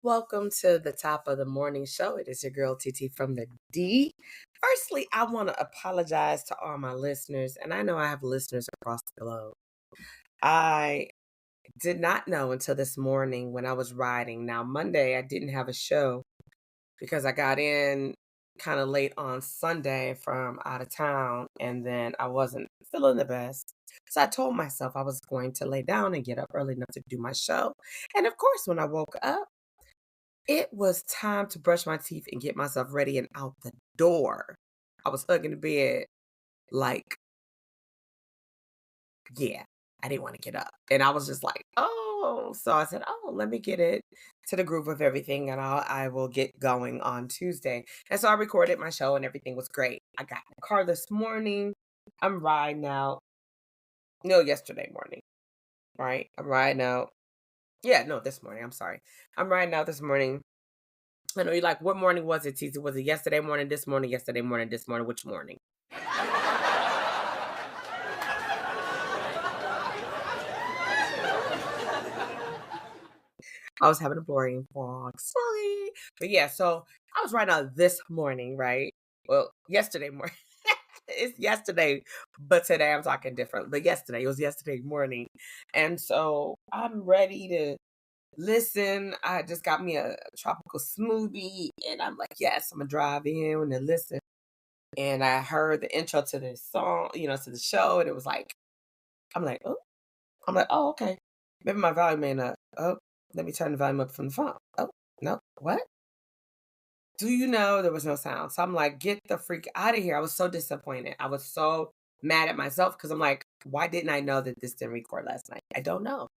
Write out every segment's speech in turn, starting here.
Welcome to the top of the morning show. It is your girl TT from the D. Firstly, I want to apologize to all my listeners, and I know I have listeners across the globe. I did not know until this morning when I was riding. Now, Monday, I didn't have a show because I got in kind of late on Sunday from out of town, and then I wasn't feeling the best. So I told myself I was going to lay down and get up early enough to do my show. And of course, when I woke up, it was time to brush my teeth and get myself ready and out the door. I was hugging the bed like, yeah, I didn't want to get up. And I was just like, oh. So I said, oh, let me get it to the groove of everything and I will get going on Tuesday. And so I recorded my show and everything was great. I got in the car this morning. I'm riding out. No, yesterday morning, right? I'm riding out. Yeah, no, this morning. I'm sorry. I'm riding out this morning. I know you're like, what morning was it, Tisa? Was it yesterday morning, this morning, yesterday morning, this morning? Which morning? I was having a brain fog. Sorry. But yeah, so I was riding out this morning, right? Well, yesterday morning. It's yesterday, but today I'm talking different. But yesterday, it was yesterday morning. And so I'm ready to listen. I just got me a tropical smoothie and I'm like, yes, I'm gonna drive in and listen. And I heard the intro to this song, to the show, and it was like, I'm like, oh, okay. Maybe my volume ain't up. Oh, let me turn the volume up from the phone. Oh, no, what? Do you know there was no sound? So I'm like, get the freak out of here. I was so disappointed. I was so mad at myself because I'm like, why didn't I know that this didn't record last night? I don't know.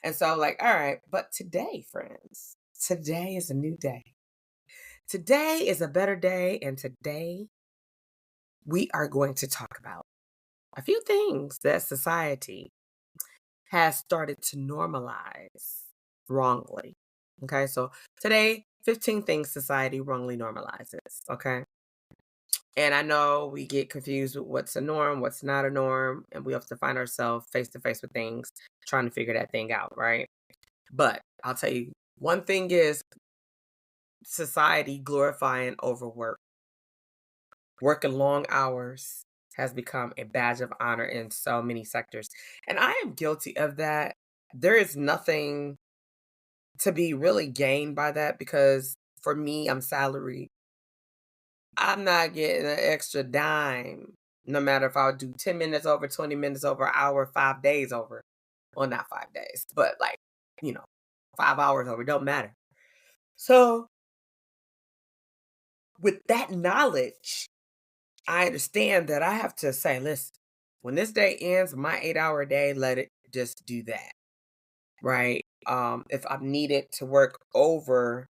And so I'm like, all right, but today, friends, today is a new day. Today is a better day, and today we are going to talk about a few things that society has started to normalize wrongly. Okay, so today, 15 things society wrongly normalizes. Okay. And I know we get confused with what's a norm, what's not a norm, and we have to find ourselves face to face with things, trying to figure that thing out, right? But I'll tell you, one thing is society glorifying overwork. Working long hours has become a badge of honor in so many sectors. And I am guilty of that. There is nothing to be really gained by that because for me, I'm salaried. I'm not getting an extra dime, no matter if I would do 10 minutes over, 20 minutes over, an hour, 5 days over. Well, not 5 days, but like, you know, 5 hours over, don't matter. So with that knowledge, I understand that I have to say, listen, when this day ends, my 8 hour day, let it just do that. Right. If I'm needed to work over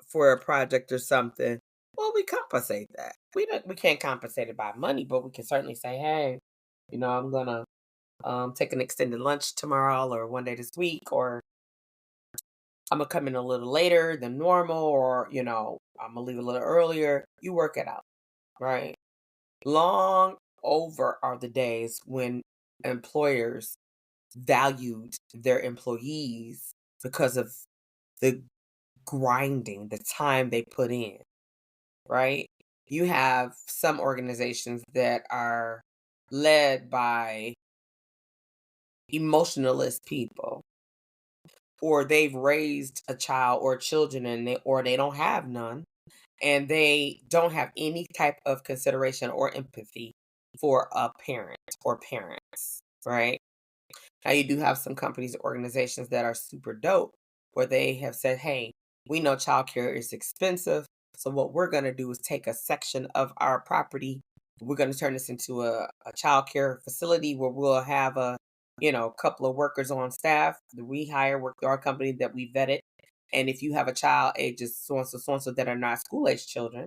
for a project or something, well, we compensate that. We can't compensate it by money, but we can certainly say, hey, I'm gonna take an extended lunch tomorrow or one day this week, or I'm gonna come in a little later than normal, or I'm gonna leave a little earlier. You work it out, right? Long over are the days when employers valued their employees because of the grinding, the time they put in, right? You have some organizations that are led by emotionalist people, or they've raised a child or children and they don't have none, and they don't have any type of consideration or empathy for a parent or parents, right? Now, you do have some companies, organizations that are super dope where they have said, hey, we know childcare is expensive. So what we're going to do is take a section of our property. We're going to turn this into a childcare facility where we'll have couple of workers on staff that we hire, work through our company that we vetted. And if you have a child ages so and so that are not school age children,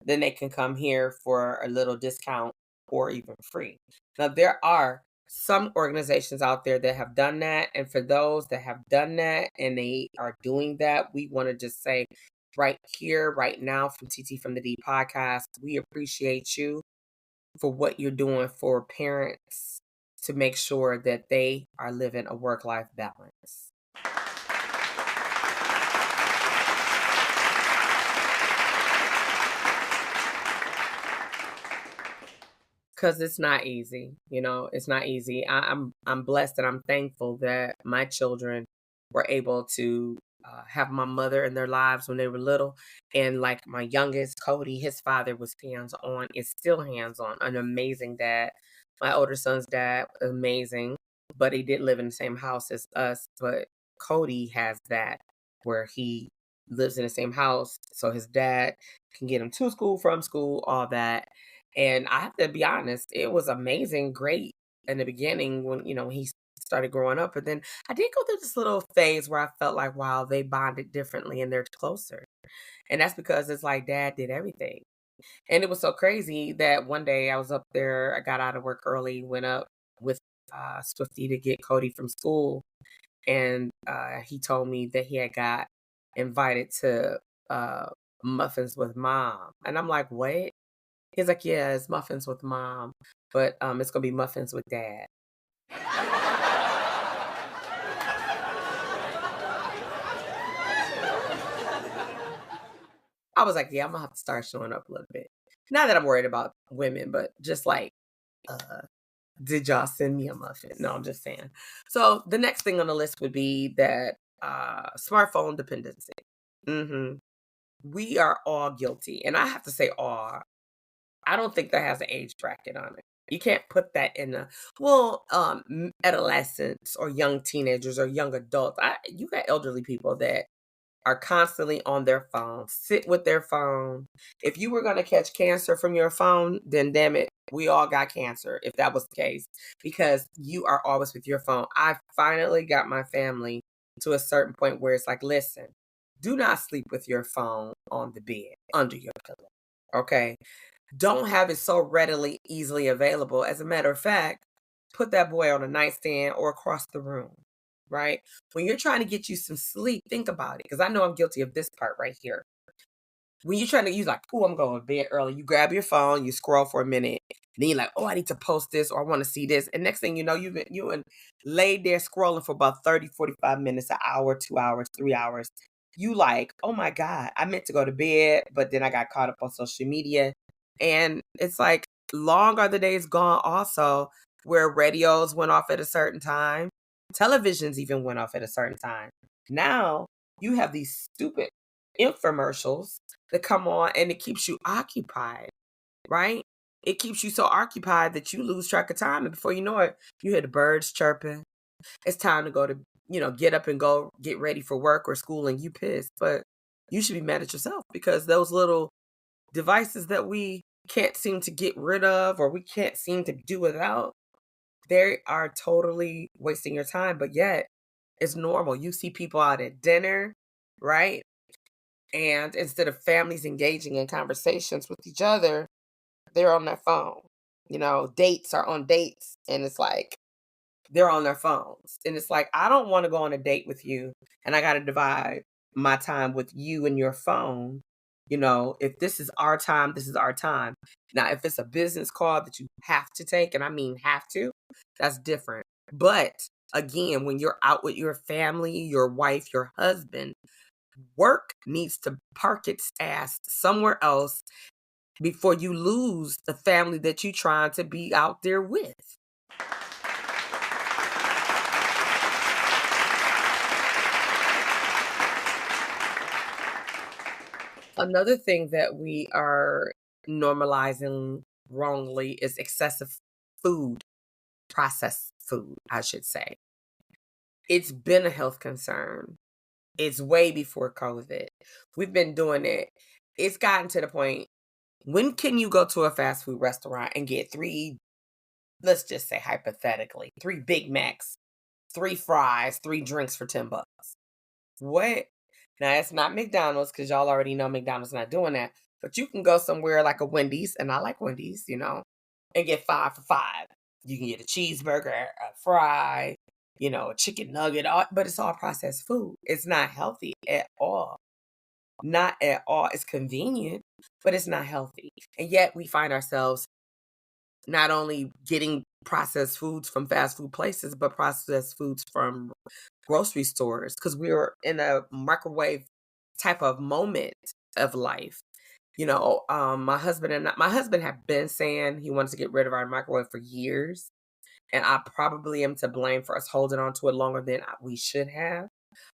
then they can come here for a little discount or even free. Now, there are some organizations out there that have done that. And for those that have done that and they are doing that, we want to just say right here, right now from TT from the D Podcast, we appreciate you for what you're doing for parents to make sure that they are living a work-life balance. because it's not easy. It's not easy. I'm blessed and I'm thankful that my children were able to have my mother in their lives when they were little. And like my youngest, Cody, his father was hands on, is still hands on, an amazing dad. My older son's dad, amazing, but he didn't live in the same house as us. But Cody has that where he lives in the same house. So his dad can get him to school, from school, all that. And I have to be honest, it was amazing, great in the beginning when, he started growing up. But then I did go through this little phase where I felt like, wow, they bonded differently and they're closer. And that's because it's like dad did everything. And it was so crazy that one day I was up there, I got out of work early, went up with Swifty to get Cody from school. And he told me that he had got invited to muffins with mom. And I'm like, what? He's like, yeah, it's muffins with mom, but it's gonna be muffins with dad. I was like, yeah, I'm gonna have to start showing up a little bit. Not that I'm worried about women, but just like, uh, did y'all send me a muffin? No, I'm just saying. So the next thing on the list would be that smartphone dependency. hmm We are all guilty, and I have to say all. I don't think that has an age bracket on it. You can't put that in adolescents or young teenagers or young adults. You got elderly people that are constantly on their phone, sit with their phone. If you were going to catch cancer from your phone, then damn it, we all got cancer if that was the case, because you are always with your phone. I finally got my family to a certain point where it's like, listen, do not sleep with your phone on the bed, under your pillow. Okay. Don't have it so readily, easily available. As a matter of fact, put that boy on a nightstand or across the room, right? When you're trying to get you some sleep, think about it, because I know I'm guilty of this part right here. When you're trying to use like, oh, I'm going to bed early, you grab your phone, you scroll for a minute, then you're like, oh, I need to post this or I want to see this. And next thing you know, you laid there scrolling for about 30, 45 minutes, an hour, 2 hours, 3 hours. You like, oh my God, I meant to go to bed, but then I got caught up on social media. And it's like, long are the days gone also where radios went off at a certain time. Televisions even went off at a certain time. Now you have these stupid infomercials that come on and it keeps you occupied, right? It keeps you so occupied that you lose track of time. And before you know it, you hear the birds chirping. It's time to go to, get up and go get ready for work or school, and you pissed. But you should be mad at yourself because those little devices that we can't seem to get rid of or we can't seem to do without, they are totally wasting your time. But yet it's normal. You see people out at dinner, right? And instead of families engaging in conversations with each other, they're on their phone. Dates are on dates, and it's like they're on their phones. And it's like, I don't want to go on a date with you and I got to divide my time with you and your phone. If this is our time, this is our time. Now, if it's a business call that you have to take, and I mean have to, that's different. But again, when you're out with your family, your wife, your husband, work needs to park its ass somewhere else before you lose the family that you're trying to be out there with. Another thing that we are normalizing wrongly is excessive food, processed food, I should say. It's been a health concern. It's way before COVID. We've been doing it. It's gotten to the point, when can you go to a fast food restaurant and get let's just say hypothetically, 3 Big Macs, 3 fries, 3 drinks for $10? What? Now, it's not McDonald's because y'all already know McDonald's not doing that. But you can go somewhere like a Wendy's, and I like Wendy's, and get 5 for $5. You can get a cheeseburger, a fry, a chicken nugget, but it's all processed food. It's not healthy at all. Not at all. It's convenient, but it's not healthy. And yet we find ourselves not only getting processed foods from fast food places, but processed foods from grocery stores, because we're in a microwave type of moment of life. My husband had been saying he wants to get rid of our microwave for years. And I probably am to blame for us holding on to it longer than we should have.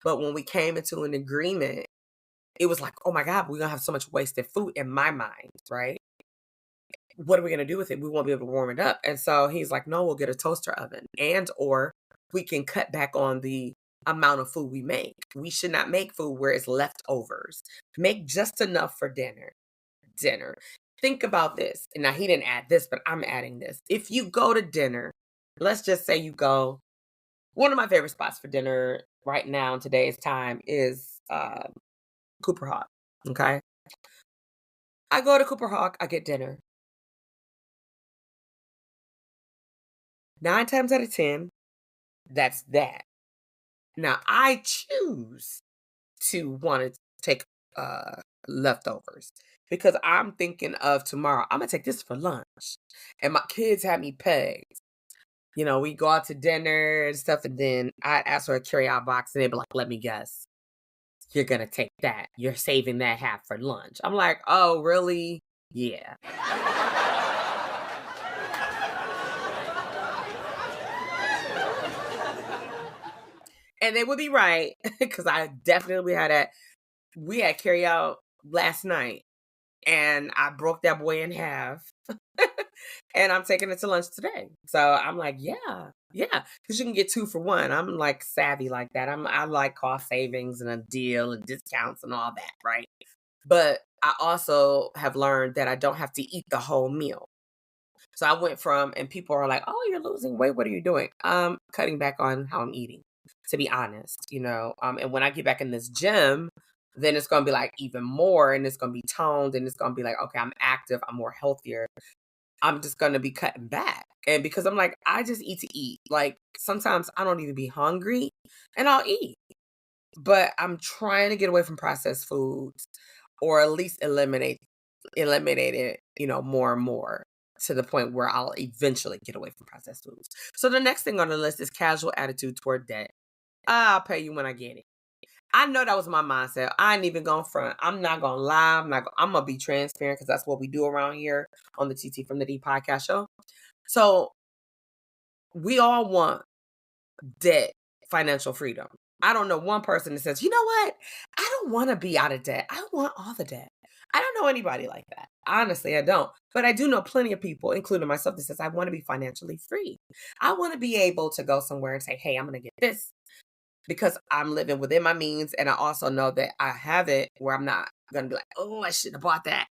But when we came into an agreement, it was like, oh my God, we're going to have so much wasted food in my mind, right? What are we going to do with it? We won't be able to warm it up. And so he's like, no, we'll get a toaster oven or we can cut back on the amount of food we make. We should not make food where it's leftovers. Make just enough for dinner. Think about this. And now he didn't add this, but I'm adding this. If you go to dinner, let's just say you go, one of my favorite spots for dinner right now in today's time is Cooper Hawk. Okay. I go to Cooper Hawk, I get dinner. 9 times out of 10, that's that. Now I choose to want to take leftovers because I'm thinking of tomorrow. I'm gonna take this for lunch, and my kids have me pegged. We go out to dinner and stuff, and then I ask for a carry-out box, and they'd be like, "Let me guess, you're gonna take that. You're saving that half for lunch." I'm like, "Oh, really? Yeah." And they would be right because I definitely had that. We had carry out last night, and I broke that boy in half. And I'm taking it to lunch today. So I'm like, yeah, because you can get 2 for 1. I'm like savvy like that. I like cost savings and a deal and discounts and all that, right? But I also have learned that I don't have to eat the whole meal. So I went from, and people are like, "Oh, you're losing weight. What are you doing?" Cutting back on how I'm eating, to be honest. And when I get back in this gym, then it's gonna be like even more, and it's gonna be toned, and it's gonna be like, okay, I'm active, I'm more healthier. I'm just gonna be cutting back. And because I'm like, I just eat to eat. Like sometimes I don't even be hungry and I'll eat. But I'm trying to get away from processed foods or at least eliminate it, more and more to the point where I'll eventually get away from processed foods. So the next thing on the list is casual attitude toward debt. I'll pay you when I get it. I know that was my mindset. I ain't even going front. I'm not gonna lie. I'm gonna be transparent because that's what we do around here on the TT from the D podcast show. So we all want debt, financial freedom. I don't know one person that says, you know what? I don't want to be out of debt. I want all the debt. I don't know anybody like that. Honestly, I don't. But I do know plenty of people, including myself, that says I want to be financially free. I want to be able to go somewhere and say, hey, I'm going to get this because I'm living within my means. And I also know that I have it where I'm not going to be like, oh, I shouldn't have bought that.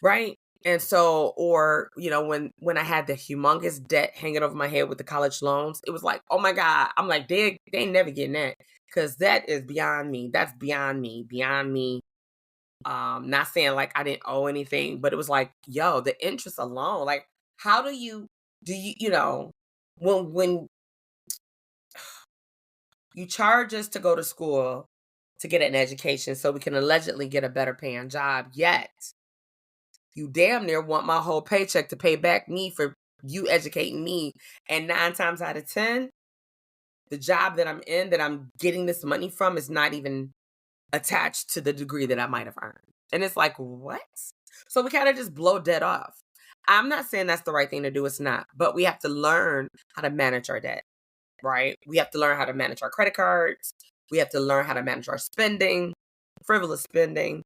Right. And so, or, when I had the humongous debt hanging over my head with the college loans, it was like, oh my God, I'm like, they ain't never getting that because that is beyond me. That's beyond me. Not saying like I didn't owe anything, but it was like, yo, the interest alone, like, how do you, when you charge us to go to school to get an education so we can allegedly get a better paying job, yet you damn near want my whole paycheck to pay back me for you educating me. And 9 times out of 10, the job that I'm in, that I'm getting this money from, is not even attached to the degree that I might have earned. And it's like, what? So we kind of just blow debt off. I'm not saying that's the right thing to do. It's not. But we have to learn how to manage our debt, right? We have to learn how to manage our credit cards. We have to learn how to manage our spending, frivolous spending,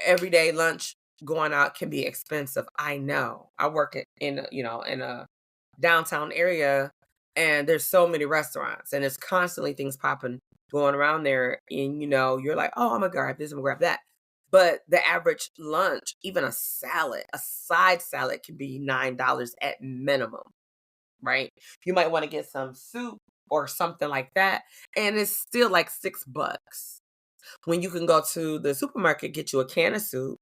everyday lunch going out can be expensive. I know. I work in a downtown area, and there's so many restaurants, and there's constantly things popping going around there. And you're like, oh, I'm gonna grab this, I'm gonna grab that. But the average lunch, even a side salad, can be $9 at minimum, right? You might want to get some soup or something like that, and it's still like $6. When you can go to the supermarket, get you a can of soup,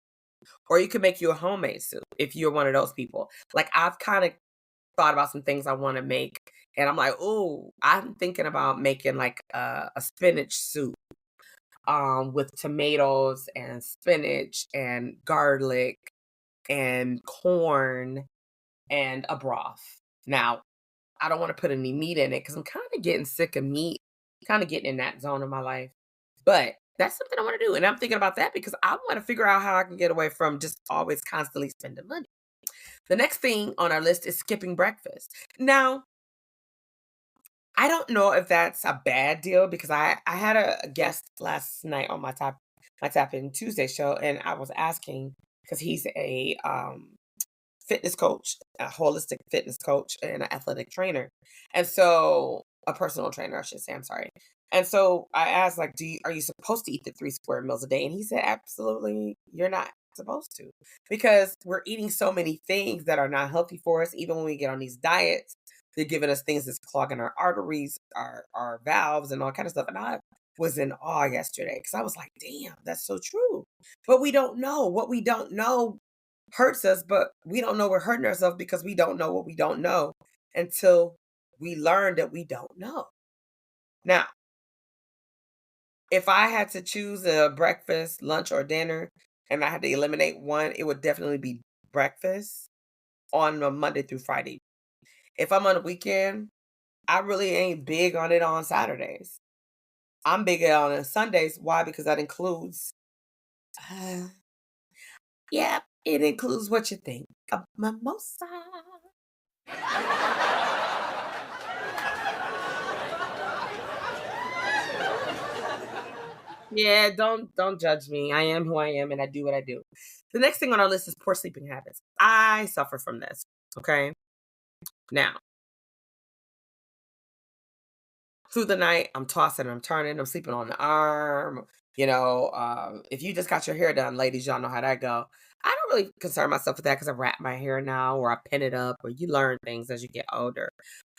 or you can make you a homemade soup if you're one of those people. Like, I've kind of thought about some things I want to make, and I'm like, oh, I'm thinking about making like a spinach soup with tomatoes and spinach and garlic and corn and a broth. Now, I don't want to put any meat in it because I'm kind of getting sick of meat, kind of getting in that zone of my life. But That's something I want to do. And I'm thinking about that because I want to figure out how I can get away from just always constantly spending money. The next thing on our list is skipping breakfast. Now, I don't know if that's a bad deal because I had a guest last night on my Tap In Tuesday show, and I was asking because he's a fitness coach, a holistic fitness coach, and an athletic trainer, and so a personal trainer, I should say. I'm sorry. And so I asked, like, are you supposed to eat the 3 square meals a day? And he said, absolutely, you're not supposed to, because we're eating so many things that are not healthy for us. Even when we get on these diets, they're giving us things that's clogging our arteries, our valves, and all kind of stuff. And I was in awe yesterday because I was like, damn, that's so true. But we don't know. What we don't know hurts us, but we don't know we're hurting ourselves because we don't know what we don't know until we learn that we don't know. Now, if I had to choose a breakfast, lunch, or dinner, and I had to eliminate one, it would definitely be breakfast on a Monday through Friday. If I'm on a weekend, I really ain't big on it on Saturdays. I'm big on it on Sundays. Why? Because that includes, uh, yeah, it includes what you think, a mimosa. Yeah, don't judge me. I am who I am and I do what I do. The next thing on our list is poor sleeping habits. I suffer from this. Okay. Now, through the night, I'm tossing, I'm turning, I'm sleeping on the arm. If you just got your hair done, ladies, y'all know how that go. I don't really concern myself with that because I wrap my hair now, or I pin it up, or you learn things as you get older.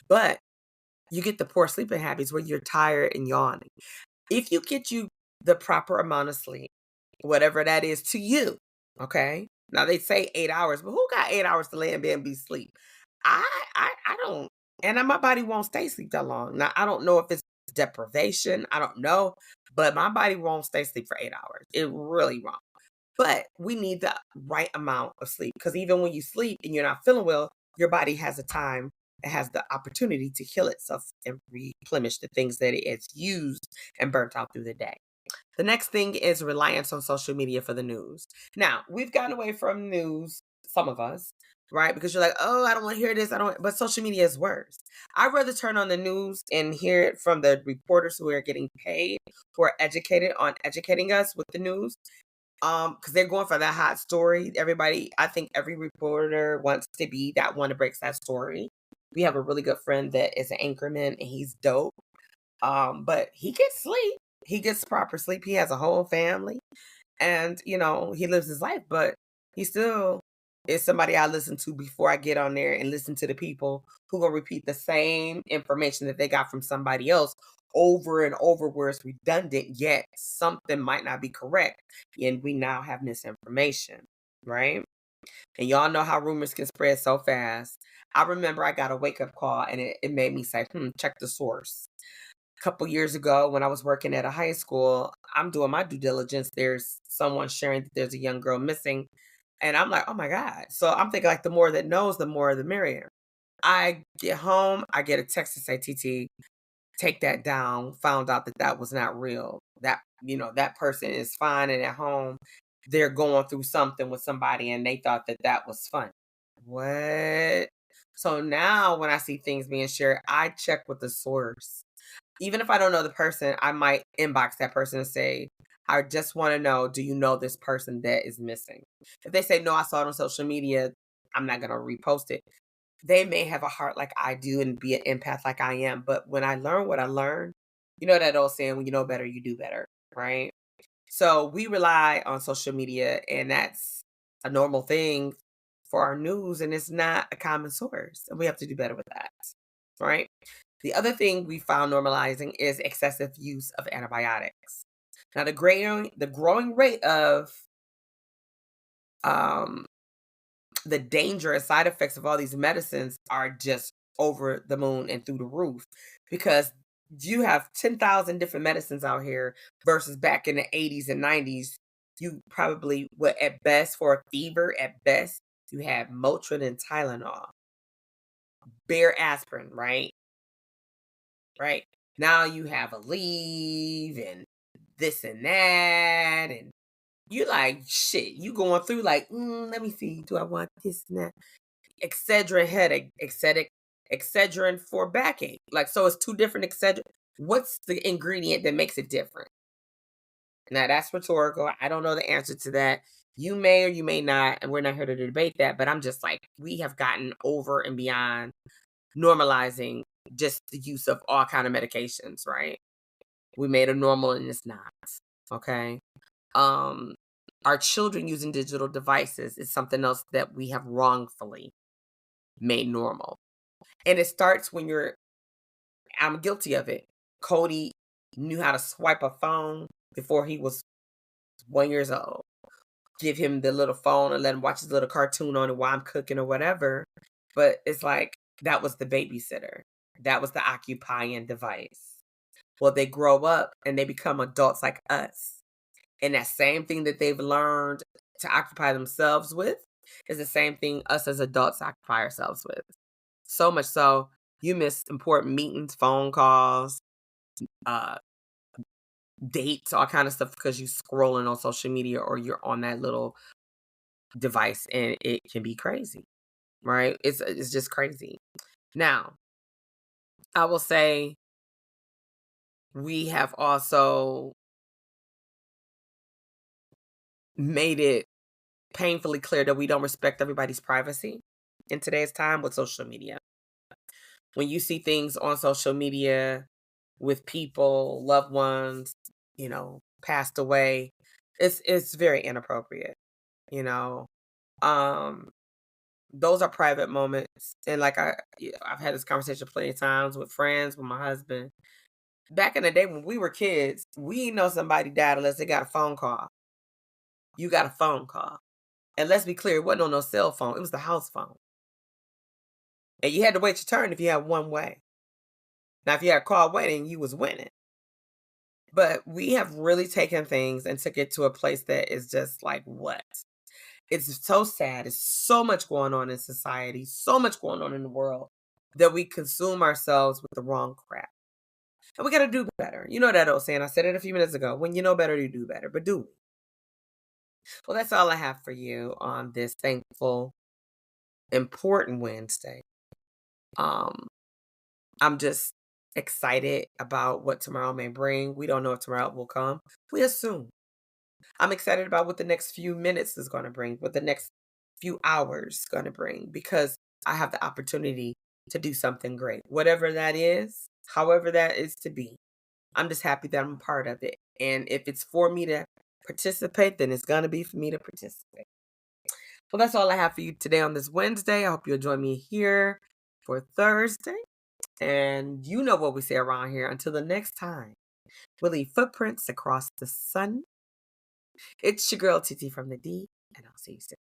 But you get the poor sleeping habits where you're tired and yawning. If you get you the proper amount of sleep, whatever that is to you, okay? Now they say 8 hours, but who got 8 hours to lay in bed and be asleep? I don't, and my body won't stay asleep that long. Now I don't know if it's deprivation. I don't know, but my body won't stay asleep for 8 hours. It really won't. But we need the right amount of sleep because even when you sleep and you're not feeling well, your body has a time. It has the opportunity to heal itself and replenish the things that it's used and burnt out through the day. The next thing is reliance on social media for the news. Now, we've gotten away from news, some of us, right? Because you're like, oh, I don't want to hear this. I don't, but social media is worse. I'd rather turn on the news and hear it from the reporters who are getting paid, who are educated on educating us with the news. Because they're going for that hot story. Everybody, I think every reporter wants to be that one that breaks that story. We have a really good friend that is an anchorman and he's dope. But he gets sleep. He gets proper sleep. He has a whole family and, he lives his life, but he still is somebody I listen to before I get on there and listen to the people who gonna repeat the same information that they got from somebody else over and over where it's redundant, yet something might not be correct. And we now have misinformation, right? And y'all know how rumors can spread so fast. I remember I got a wake up call and it made me say, check the source. A couple years ago when I was working at a high school, I'm doing my due diligence. There's someone sharing that there's a young girl missing. And I'm like, oh my God. So I'm thinking like the more that knows, the more the merrier. I get home, I get a text to say, TT, take that down. Found out that that was not real. That person is fine and at home. They're going through something with somebody and they thought that that was fun. What? So now when I see things being shared, I check with the source. Even if I don't know the person, I might inbox that person and say, I just want to know, do you know this person that is missing? If they say, no, I saw it on social media, I'm not going to repost it. They may have a heart like I do and be an empath like I am. But when I learn what I learned, you know that old saying, when you know better, you do better, right? So we rely on social media, and that's a normal thing for our news, and it's not a common source. And we have to do better with that, right? The other thing we found normalizing is excessive use of antibiotics. Now, the growing rate of um, the dangerous side effects of all these medicines are just over the moon and through the roof because you have 10,000 different medicines out here versus back in the 80s and 90s. You probably would, at best, for a fever, at best, you had Motrin and Tylenol, bare aspirin, right? Right. Now you have Aleve and this and that. And you like, shit, you going through like, let me see, do I want this and that? Excedrin headache, Excedrin for backache. Like, so it's two different Excedrin. What's the ingredient that makes it different? Now, that's rhetorical. I don't know the answer to that. You may or you may not, and we're not here to debate that, but I'm just like, we have gotten over and beyond normalizing just the use of all kind of medications, right? We made it normal and it's not. Okay. Our children using digital devices is something else that we have wrongfully made normal. And it starts when I'm guilty of it. Cody knew how to swipe a phone before he was 1 year old. Give him the little phone and let him watch his little cartoon on it while I'm cooking or whatever. But it's like, that was the babysitter. That was the occupying device. Well, they grow up and they become adults like us. And that same thing that they've learned to occupy themselves with is the same thing us as adults occupy ourselves with. So much so, you miss important meetings, phone calls, dates, all kind of stuff because you're scrolling on social media or you're on that little device, and it can be crazy, right? It's just crazy. Now, I will say we have also made it painfully clear that we don't respect everybody's privacy in today's time with social media. When you see things on social media with people, loved ones, passed away, it's very inappropriate, you know. Those are private moments. And like I've had this conversation plenty of times with friends, with my husband. Back in the day when we were kids, we didn't know somebody died unless they got a phone call. You got a phone call. And let's be clear, it wasn't on no cell phone. It was the house phone. And you had to wait your turn if you had one way. Now, if you had a call waiting, you was winning. But we have really taken things and took it to a place that is just like, what? It's so sad. It's so much going on in society, so much going on in the world that we consume ourselves with the wrong crap. And we got to do better. You know that old saying, I said it a few minutes ago, when you know better, you do better. But do we? Well, that's all I have for you on this thankful, important Wednesday. I'm just excited about what tomorrow may bring. We don't know if tomorrow will come. We assume. I'm excited about what the next few minutes is going to bring, what the next few hours is going to bring, because I have the opportunity to do something great. Whatever that is, however that is to be. I'm just happy that I'm a part of it. And if it's for me to participate, then it's going to be for me to participate. Well, that's all I have for you today on this Wednesday. I hope you'll join me here for Thursday. And you know what we say around here. Until the next time, we'll leave footprints across the sun. It's your girl, TT from the D, and I'll see you soon.